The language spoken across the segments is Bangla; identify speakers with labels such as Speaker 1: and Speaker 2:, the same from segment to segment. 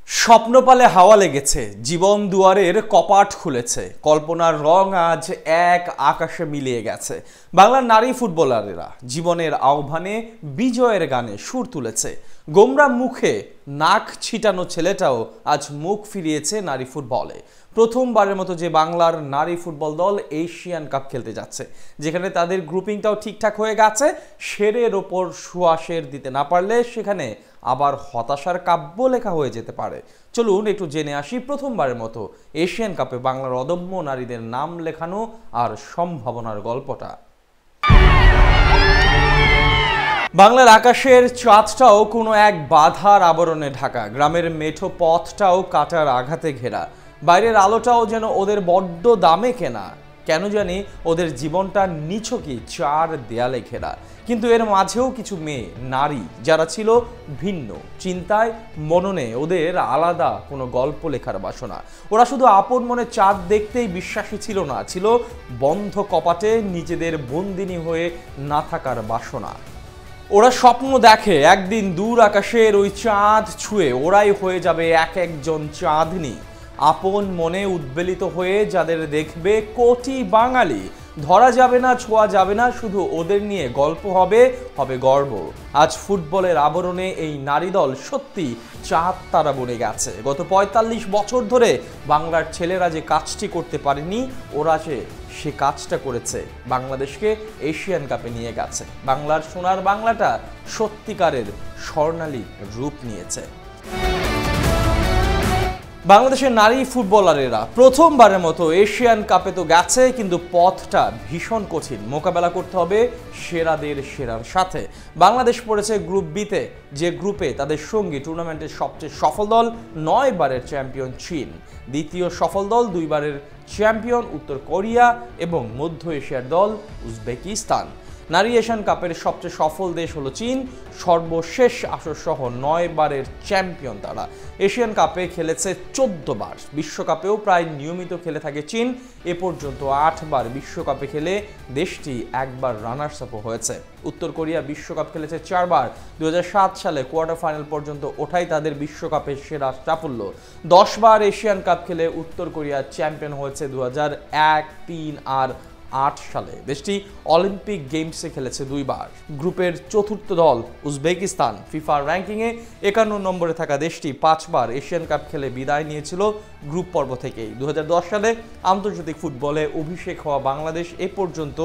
Speaker 1: স্বপ্নপালে হাওয়া লেগেছে, জীবন দুয়ারের কপাট খুলেছে, কল্পনার রং আজ এক আকাশে মিলিয়ে গেছে। বাংলার নারী ফুটবলারেরা জীবনের আহ্বানে বিজয়ের গানে সুর তুলেছে। গোমরা মুখে নাক ছিটানো ছেলেটাও আজ মুখ ফিরিয়েছে নারী ফুটবলে। প্রথমবারের মতো যে বাংলার নারী ফুটবল দল এশিয়ান কাপ খেলতে যাচ্ছে, যেখানে তাদের গ্রুপিংটাও ঠিকঠাক হয়ে গেছে। শেরের ওপর সুয়াশের দিতে না পারলে সেখানে আবার হতাশার কাব্য লেখা হয়ে যেতে পারে। চলুন একটু জেনে আসি প্রথমবারের মতো এশিয়ান কাপে বাংলার অদম্য নারীদের নাম লেখানো আর সম্ভাবনার গল্পটা। বাংলার আকাশের চাঁদটাও কোনো এক বাধার আবরণে ঢাকা, গ্রামের মেঠো পথটাও কাটার আঘাতে ঘেরা, বাইরের আলোটাও যেন ওদের বড্ড দামে কেনা। কেন জানি ওদের জীবনটা নিছকই চার দেয়ালে ঘেরা, কিন্তু এর মাঝেও কিছু মেয়ে নারী যারা ছিল ভিন্ন চিন্তায়, মননে ওদের আলাদা কোনো গল্প লেখার বাসনা। ওরা শুধু আপন মনে চাঁদ দেখতেই বিশ্বাসী ছিল না, ছিল বন্ধ কপাটে নিজেদের বন্দিনী হয়ে না থাকার বাসনা। ওরা স্বপ্ন দেখে একদিন দূর আকাশের ওই চাঁদ ছুঁয়ে ওরাই হয়ে যাবে এক একজন চাঁদনী, আপন মনে উদ্বেলিত হয়ে যাদের দেখবে কোটি বাঙালি। ধরা যাবে না, ছোঁয়া যাবে না, শুধু ওদের নিয়ে গল্প হবে, হবে গর্ব। আজ ফুটবলের আবরণে এই নারী দল সত্যি চাঁদ তারা বনে গেছে। গত ৪৫ বছর ধরে বাংলার ছেলেরা যে কাজটি করতে পারেনি, ওরা সে কাজটা করেছে, বাংলাদেশকে এশিয়ান কাপে নিয়ে গেছে। বাংলার সোনার বাংলাটা সত্যিকারের স্বর্ণালী রূপ নিয়েছে। বাংলাদেশের নারী ফুটবলারেরা প্রথমবারের মতো এশিয়ান কাপে তো গেছে, কিন্তু পথটা ভীষণ কঠিন। মোকাবেলা করতে হবে সেরাদের সেরার সাথে। বাংলাদেশ পড়েছে গ্রুপ বিতে, যে গ্রুপে তাদের সঙ্গী টুর্নামেন্টের সবচেয়ে সফল দল ৯ বারের চ্যাম্পিয়ন চীন, দ্বিতীয় সফল দল ২ বারের চ্যাম্পিয়ন উত্তর কোরিয়া এবং মধ্য এশিয়ার দল উজবেকিস্তান। নারী এশিয়ান কাপের সবচেয়ে সফল দেশ হলো চীন, সর্বশেষ আসর সহ ৯ বারের চ্যাম্পিয়ন তারা। এশিয়ান কাপে খেলেছে ১৪ বার, বিশ্বকাপেও প্রায় নিয়মিত খেলে থাকে চীন। এ পর্যন্ত ৮ বার বিশ্বকাপে খেলে দেশটি একবার রানার্স আপও হয়েছে। উত্তর কোরিয়া বিশ্বকাপ খেলেছে ৪ বার, ২০০৭ সালে কোয়ার্টার ফাইনাল পর্যন্ত ওঠাই তাদের বিশ্বকাপের সেরা সাফল্য। ১০ বার এশিয়ান কাপ খেলে উত্তর কোরিয়া চ্যাম্পিয়ন হয়েছে ২০০১, ৩ আর ৮ সালে। দেশটি অলিম্পিক গেমসে খেলেছে ২ বার। গ্রুপের চতুর্থ দল উজবেকিস্তান, ফিফা র্যাঙ্কিংয়ে ৫১ নম্বরে থাকা দেশটি ৫ বার এশিয়ান কাপ খেলে বিদায় নিয়েছিল গ্রুপ পর্ব থেকেই। ২০১০ সালে আন্তর্জাতিক ফুটবলে অভিষেক হওয়া বাংলাদেশ এ পর্যন্ত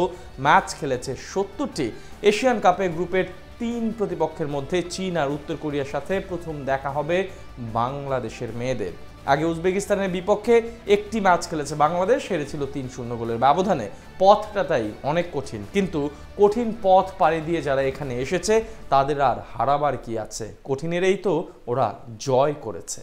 Speaker 1: ম্যাচ খেলেছে ৭০টি। এশিয়ান কাপে গ্রুপের ৩ প্রতিপক্ষের মধ্যে চীন আর উত্তর কোরিয়ার সাথে প্রথম দেখা হবে বাংলাদেশের মেয়েদের। আগে উজবেকিস্তানের বিপক্ষে একটি ম্যাচ খেলেছে বাংলাদেশ, হেরেছিল ৩-০ গোলের ব্যবধানে। পথটা তাই অনেক কঠিন, কিন্তু কঠিন পথ পাড়ি দিয়ে যারা এখানে এসেছে তাদের আর হারাবার কি আছে? কঠিনেরই তো ওরা জয় করেছে।